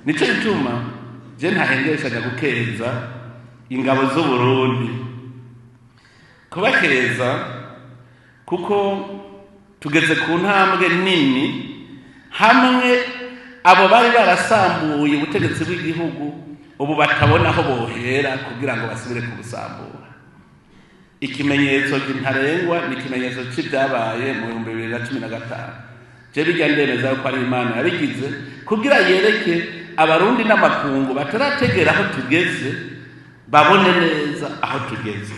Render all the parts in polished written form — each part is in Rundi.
nico gituma je ntahengeshaga gukeza ingabo z'u Burundi, kubakeza kuko tugeze ku ntambwe nini hamwe abo bari barasambuye ubutegetsi bw'igihugu ubu batabona aho bohera kugira ngo basubire kubusambura. Ikimenyetso ntarengwa ni ikimenyetso c'ibyabaye mu 2015. Je bijya ndemeza ko ari Imana yabigize kugira yereke abarundi n'amakungu batarategera aho tugeze babone neza aho tugeze.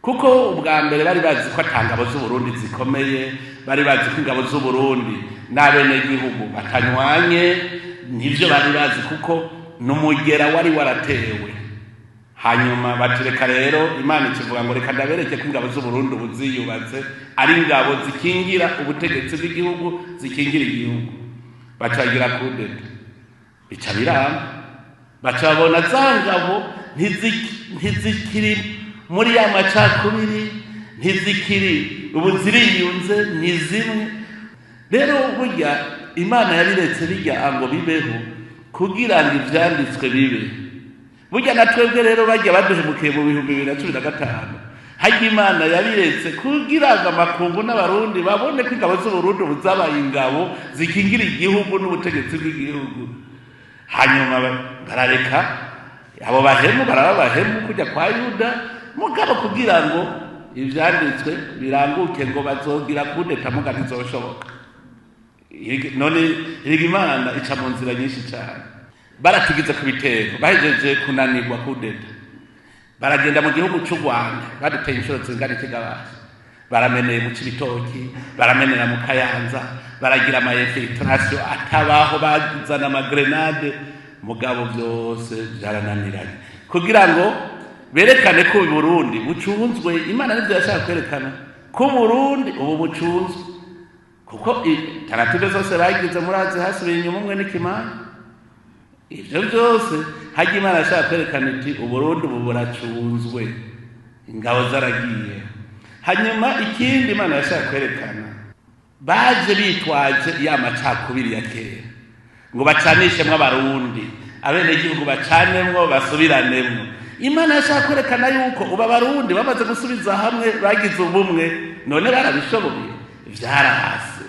Kuko ubwa mbere bari bazi ko atangabo z'u Burundi zikomeye, bari bazi ko ingabo z'u Burundi n'abene gihugu batanywanye, nivyo bari bazi kuko n'umugera wari waratewe. Hanyuma batireka rero Imana ikivuga ngo reka ndabereke ko ingabo z'u Burundi ubuziyubatse ari ingabo zikingira ubutegetsi bw'igihugu, zikingira igihugu. Bacagira kudeta bica biramba, bacabona za ngabo ntizikiri muri ya macakubiri, ntizikiri ubu ziriyunze, ni zimwe. Rero burya Imana yabiretse bijya ngo bibeho kugira ngo ivyanditswe bibe. Burya natwebwe rero bajya baduhemukiye mu 2015, hajya Imana yabiretse kugira ngo amakungu n'abarundi babone ko ingabo z'u Burundi buzabaye ingabo zikingira igihugu n'ubutegetsi bw'igihugu. Hanyuma barareka abo bahemu, barabahemu kujya kwa Yuda, mugabo kugira ngo ivyanditswe biranguke ngo bazogira kudeta muga ntizoshoboka. None Imana ica mu nzira nyinshi cyane. Baratugize ku bitego, bahejeje kunanirwa kudeta, baragenda mu gihugu cy'u Rwanda, baduteye inshuro zingana ikigabazi, barameneye mu Cibitoki, baramenera mu Kayanza, baragira ama infiltration atabaho, bazana ama grenade, mugabo byose byarananiranye kugira ngo berekane ko u Burundi bucunzwe. Imana nibyo yashaka kwerekana ko Burundi ubu bucunzwe, kuko tarative zose bagize murazi hasubiye inyuma umwe n'ikimana. Ivyo byose hajya Imana yashaka kwerekana iti u Burundi ubu buracunzwe, ingabo zaragiye. Hanyuma ikindi Imana yashaka kwerekana, baje bitwaje ya macakubiri ya kera ngo bacanishemwe abarundi, abene igihugu bacanemwo basubiranemo. Imana yashaka kwerekana yuko uba abarundi bamaze gusubiza hamwe, bagize ubumwe, none barabishoboye, vyarahase.